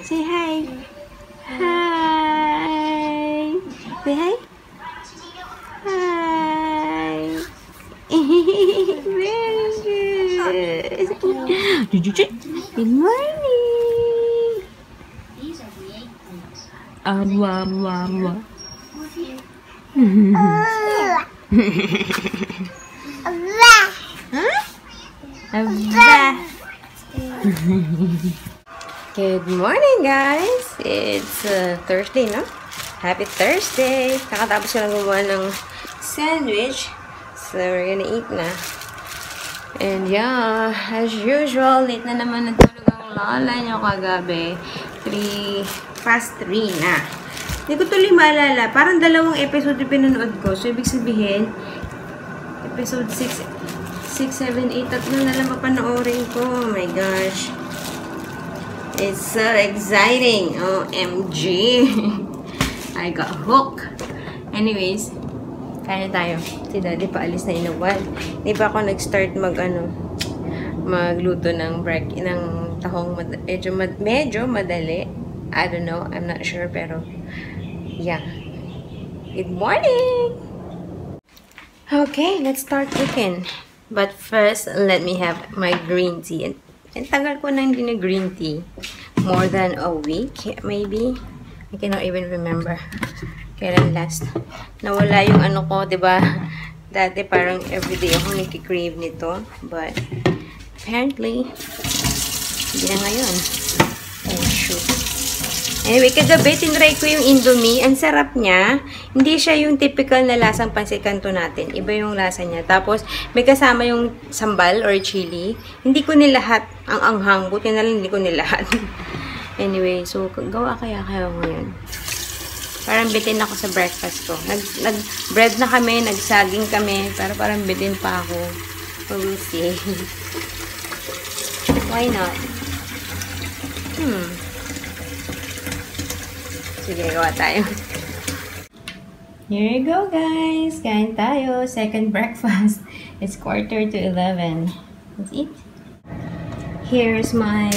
Say hi. Hi. Say hi. Hi. Very good. Good morning. Arwa, arwa, arwa. Good morning, guys! It's Thursday, no? Happy Thursday! Kakatapos ko lang gumawa ng sandwich. So, we're gonna eat na. And yeah, as usual, late na naman natulog ang lola niyo kagabi. Past 3 na. Hindi ko tuloy maalala. Parang 2 episode yung pinanood ko. So, ibig sabihin, episode 6, 7, 8, 3 na lang papanoorin ko. Oh my gosh. It's so exciting. OMG. I got hooked. Anyways, kaya tayo. Si Daddy paalis na inawal. Hindi pa ako nag-start magluto ng tahong medyo madali. I don't know. I'm not sure, pero yeah. Good morning! Okay, let's start cooking. But first, let me have my green tea. And tagal ko na hindi na green tea. More than a week, maybe. I cannot even remember. Kailan last. Nawala yung ano ko, diba? Dati parang everyday ako nagki-crave nito. But, apparently, hindi na ngayon. Oh, shoot. Anyway, kagabi, tinry ko yung Indomie. Ang sarap niya. Hindi siya yung typical na lasang pansit canton natin. Iba yung lasa niya. Tapos, may kasama yung sambal or chili. Hindi ko nilahat. Ang anghang. Buti na lang hindi ko nilahat. Anyway, so, gawa kaya ngayon. Parang bitin ako sa breakfast ko. Nag-bread na kami, nagsaging kami. Pero parang bitin pa ako. So, we'll see. Why not? Sige, gawa tayo. Here you go, guys. Kain tayo. Second breakfast. It's 10:45. Let's eat. Here's my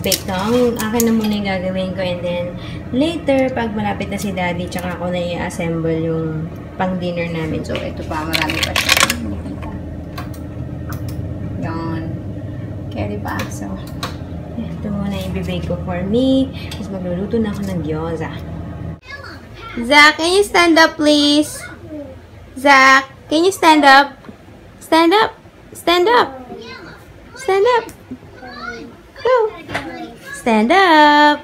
bacon. Yung akin na muna yung gagawin ko. And then, later, pag malapit na si Daddy, tsaka ako na i-assemble yung pang-dinner namin. So, ito pa. Marami pa siya. Yan. Carry pa. So, ito muna i-bake ko for me. Tapos magluluto na ako ng gyoza. Zach, can you stand up, please? Zach, can you stand up? Stand up. Stand up. Stand up. Go. Stand up.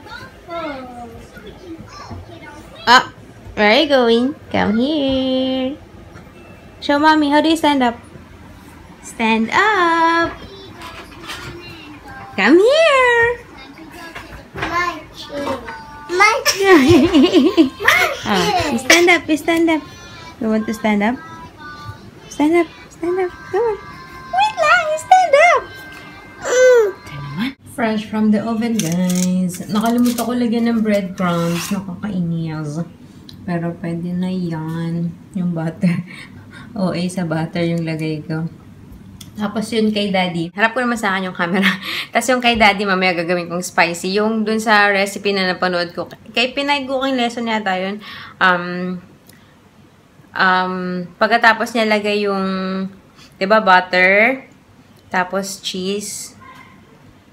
Up. Where are you going? Come here. Show mommy, how do you stand up? Stand up. Come here. Oh, stand up, stand up. You want to stand up? Stand up, stand up. Come on. Wait lang, stand up. Fresh from the oven, guys. Nakalimutan ko lagyan ng breadcrumbs. Nakakainis. Pero pwede na yan. Yung butter. OA sa butter yung lagay ko. Tapos yun kay Daddy. Harap ko naman sa akin yung camera. Tapos yung kay Daddy, mamaya gagawin kong spicy. Yung dun sa recipe na napanood ko. Kay Pinay cooking lesson yata yun. Pagkatapos niya lagay yung, diba, butter. Tapos cheese.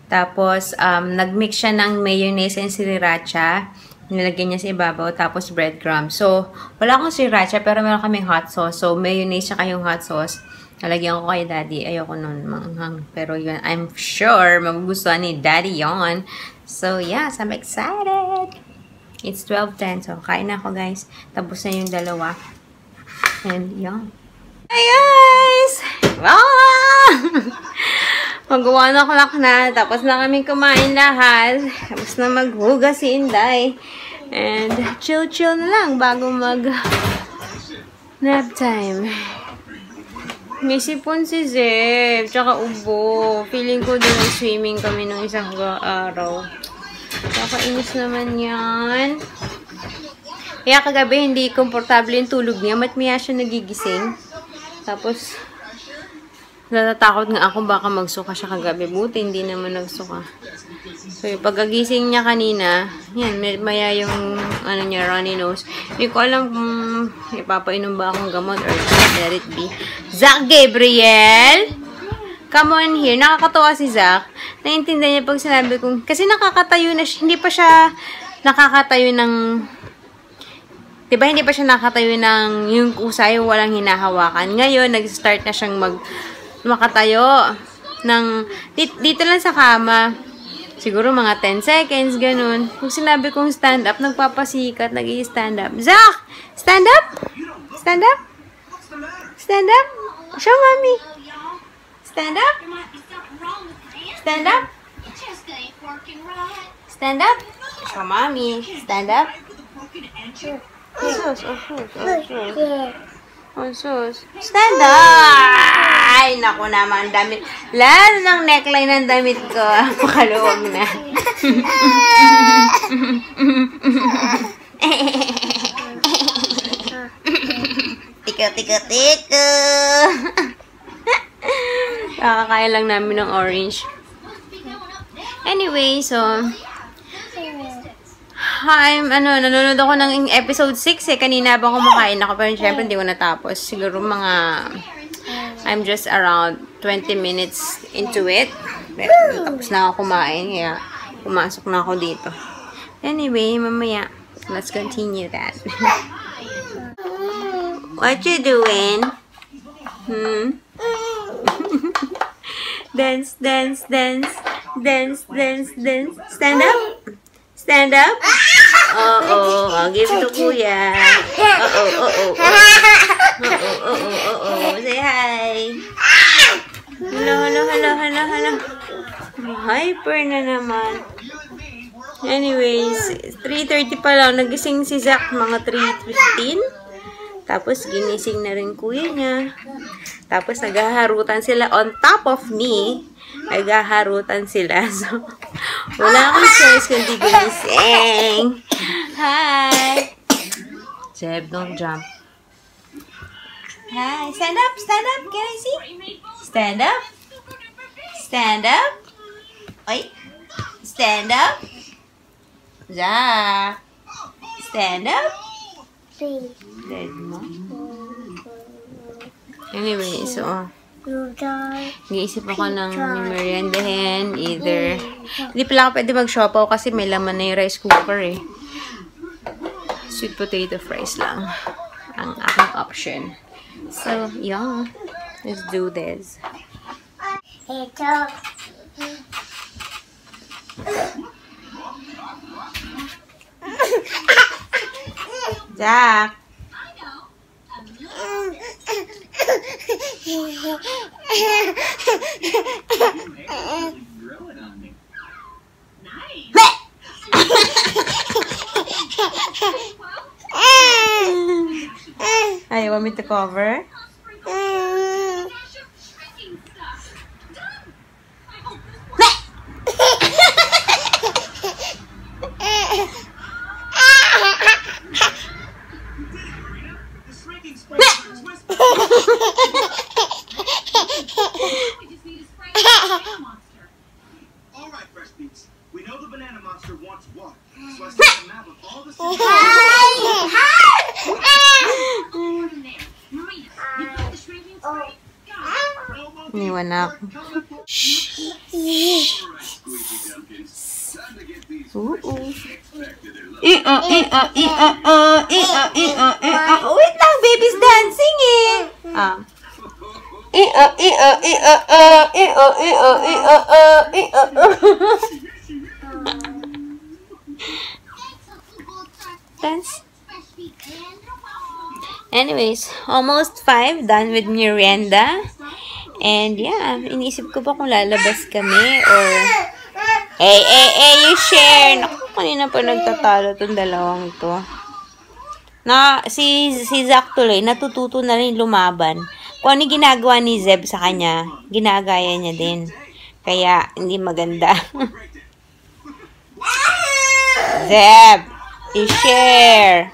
Tapos, nagmix siya ng mayonnaise and sriracha. Nilagyan niya sa ibabaw. Tapos breadcrumbs. So, wala akong sriracha pero meron kaming hot sauce. So, mayonnaise siya kayong hot sauce. Nalagyan ko kay Daddy. Ayoko nun manghang. Pero yun, I'm sure magugustuhan ni Daddy yon. So, yes, I'm excited. It's 12:10. So, kain na ako, guys. Tapos na yung dalawa. And, yun. Hey, guys! Wow! Magawa na ako na. Tapos na kami kumain lahat. Tapos na maghugas si Inday. And, chill-chill na lang bago mag nap time. May sipon si Zeb, tsaka ubo. Feeling ko din swimming kami ng isang araw. Kakainis naman yan. Kaya kagabi hindi komportable yung tulog niya. Maya siya nagigising. Tapos, natatakot nga ako baka magsuka siya kagabi. Buti hindi naman nagsuka. So, yung pagkagising niya kanina, yan, maya yung, ano niya, runny nose. Hindi ko alam kung ipapainom ba akong gamot or let it be. Zach Gabriel! Come on here. Nakakatawa si Zach. Naintindihan niya pag sinabi kong, kasi nakakatayo na siya, hindi pa siya nakakatayo ng, diba hindi pa siya nakatayo ng, yung kusay, walang hinahawakan. Ngayon, nag-start na siyang makatayo ng, dito lang sa kama. Siguro mga 10 seconds, ganun. Kung sinabi kong stand up, nagpapasikat, nag-i-stand up. Zach! Stand up! Stand up! Stand up! Show mommy! Stand up! Stand up! Stand up! Show mommy! Stand up! Stand up! Ay, naku naman, damit. Lalo ng neckline ng damit ko. Makaluwag na. Tiko. Kakakain lang namin ng orange. Anyway, so, nanonood ako ng episode 6 eh. Kanina ba kumakain ako, pero syempre hindi ko natapos. Siguro I'm just around 20 minutes into it. Pero tapos na ako kumain, kaya pumasok na ako dito. Anyway, mamaya, let's continue that. What you doing? Dance. Stand up. Stand up. I'll give it to Kuya. Say hi. Hello. Hyper na naman. Anyways, 3:30 pa lang. Nagising si Zach mga 3:15. Tapos, ginising na rin kuya niya. Tapos, naghaharutan sila on top of me. Naghaharutan sila. So, wala akong choice kundi ginising. Hi! Zeb, don't jump. Hi! Stand up! Can I see? Stand up! Oy! Stand up! Zach! Stand up! Dead mo? Anyway, so, nag-iisip ako ng meriendahin, either, hindi pala ako pwede mag-siopaw kasi may laman na yung rice cooker eh. Sweet potato fries lang ang aking option. So, yeah, let's do this. Ito. Zach. You want me to cover? Iniwan na ako. Wait lang, baby's dancing eh. Dance. Anyways, almost 5, done with merienda. And yeah, iniisip ko pa kung lalabas kami or you share. Naku, kanina pa nagtatalo tong dalawang to. Si Zach tuloy, natututo na rin lumaban. Kung ano ginagawa ni Zeb sa kanya, ginagaya niya din. Kaya, hindi maganda. Zeb! I-share!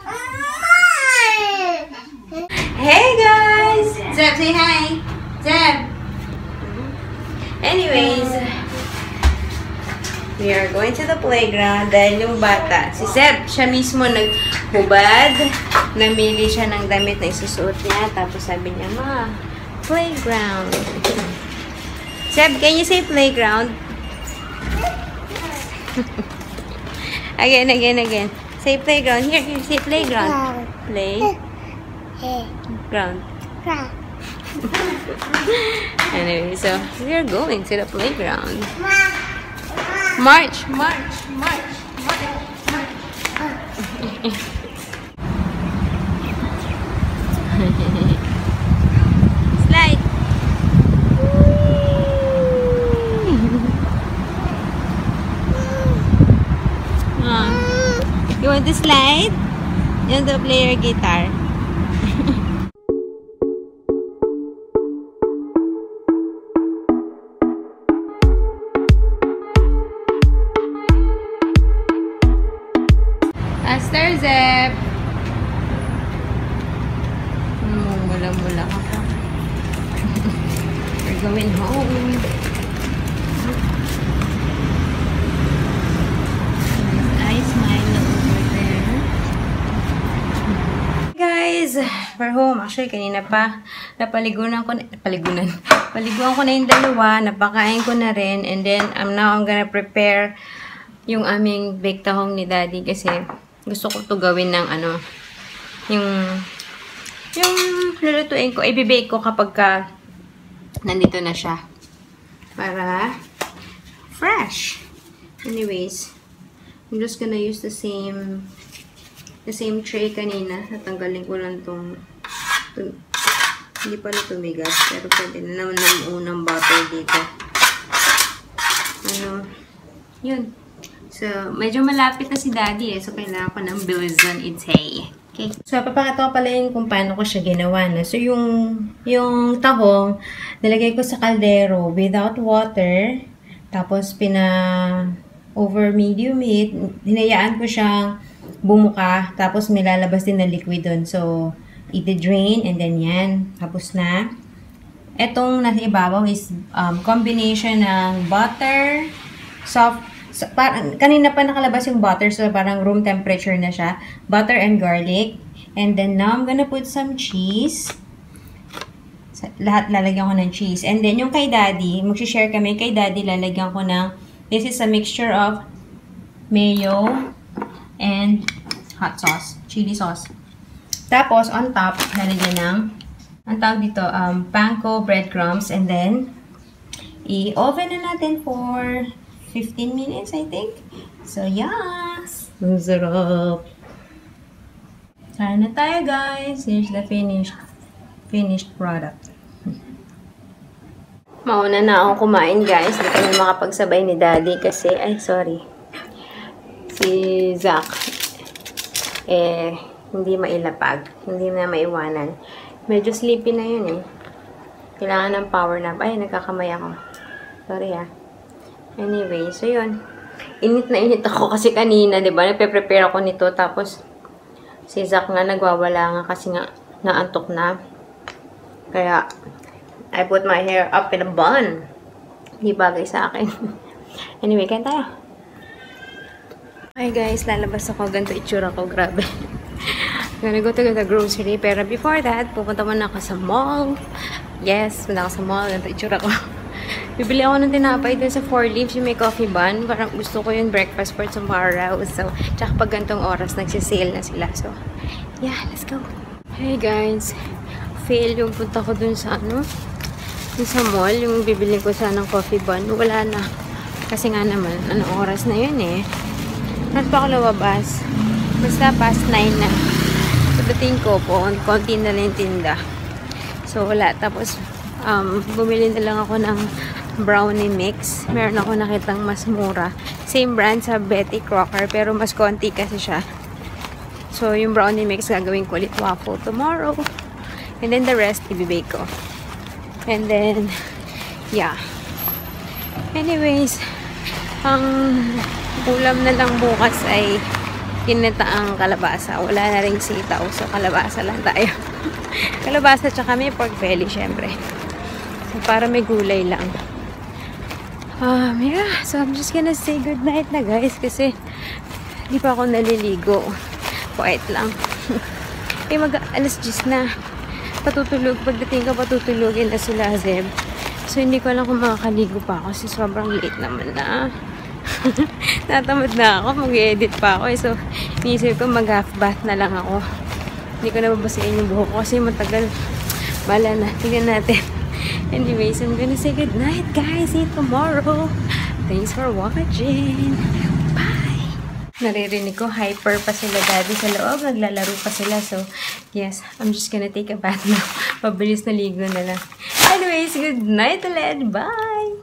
Hey guys! Zeb, say hi! Zeb! Anyways, we are going to the playground dahil yung bata, si Zeb, siya mismo naghubad. Namili siya ng damit na isusuot niya. Tapos sabi niya, Ma, playground. Zeb, can you say playground? Again. Say playground. Here, say playground. Play. Ground. Anyway, so we are going to the playground. March. Slide. You want to slide? You want to play your guitar? Aster Zeb! Mula ka pa. We're going home. I smile over there. Guys, we're home. Actually, kanina pa. Paliguan ko na yung dalawa. Napakain ko na rin. And then, now I'm gonna prepare yung aming baked tahong ni Daddy kasi gusto ko to gawin ng yung lulutuin ko, i-bake ko kapag nandito na siya. Para fresh. Anyways, I'm just gonna use the same tray kanina. Natanggalin ko lang hindi pala tumigas, pero pwede na naman ng unang butter dito. Yun. So, medyo malapit na si Daddy so kailangan ko ng bilisan itay. Okay. So, papakita ko pala kung paano ko siya ginawa. So, yung tahong, nilagay ko sa kaldero without water. Tapos, over medium heat. Hinayaan ko siyang bumuka. Tapos, may lalabas din na liquid doon. So, i-drain and then yan. Tapos na. Etong nasa ibabaw is combination ng butter, kanina pa nakalabas yung butter, so parang room temperature na siya. Butter and garlic. And then now, I'm gonna put some cheese. Lahat lalagyan ko ng cheese. And then, yung kay Daddy, mag-share kami. Kay Daddy, lalagyan ko ng, this is a mixture of mayo and hot sauce, chili sauce. Tapos, on top, lalagyan ng, ang tawag dito, panko breadcrumbs. And then, i-oven na natin for 15 minutes, I think. So, yes! Ang sarap! Kain na tayo, guys. Here's the finished product. Mauna na akong kumain, guys. Hindi kami makapagsabay ni Daddy kasi, si Zach, hindi mailapag. Hindi na maiwanan. Medyo sleepy na yun, Kailangan ng power nap. Ay, nagkakamay ako. Sorry, Anyway, so yun. Init na init ako kasi kanina, diba? Nagpe-prepare ako nito. Tapos, si Zach nga nagwawala nga kasi nga naantok na. Kaya, I put my hair up in a bun. Hindi bagay sa akin. Anyway, kain tayo. Hi guys, lalabas ako. Ganito itsura ko. Grabe. Gonna go to the grocery. Pero before that, pupunta muna ako sa mall. Yes, punta ako sa mall. Ganito itsura ko. Bibili ako ng tinapay din sa 4 Leaves, yung may coffee bun. Parang gusto ko yung breakfast for tomorrow. So, tsaka pag gantong oras, nagsisale na sila. So, yeah, let's go. Hey guys, fail yung punta ko dun sa dun sa mall. Yung bibili ko sana ng coffee bun. Wala na. Kasi nga naman, anong oras na yun Not pa ako lumabas. Basta past 9 na. So, dating ko po, konti na lang yung tinda. So, wala. Tapos, bumili na lang ako ng brownie mix. Meron ako nakitang mas mura. Same brand sa Betty Crocker, pero mas konti kasi siya. So, yung brownie mix gagawin ko ulit waffle tomorrow. And then the rest, ibibake ko. And then, yeah. Anyways, ang ulam na lang bukas ay kinataang kalabasa. Wala na ring sitaw. So, kalabasa lang tayo. Kalabasa tsaka may pork belly, syempre. So, para may gulay lang. Yeah. So, I'm just gonna say goodnight na, guys. Kasi, hindi pa ako naliligo. Quiet lang. Alas 10 na. Patutulog. Pagdating ka, patutulogin na sila, Zeb. So, hindi ko alam kung makakaligo pa ako kasi sobrang late naman na. Natamad na ako. Mag-edit pa ako. So, inisip ko mag-half bath na lang ako. Hindi ko na babasiin yung buhok ko kasi matagal. Bala na. Tingnan natin. Anyways, I'm gonna say goodnight, guys. See you tomorrow. Thanks for watching. Bye! Naririnig ko, hyper pa sila daddy sa loob. Naglalaro pa sila. So, yes, I'm just gonna take a bath now. Pabilis na ligo na lang. Anyways, good night ulit. Bye!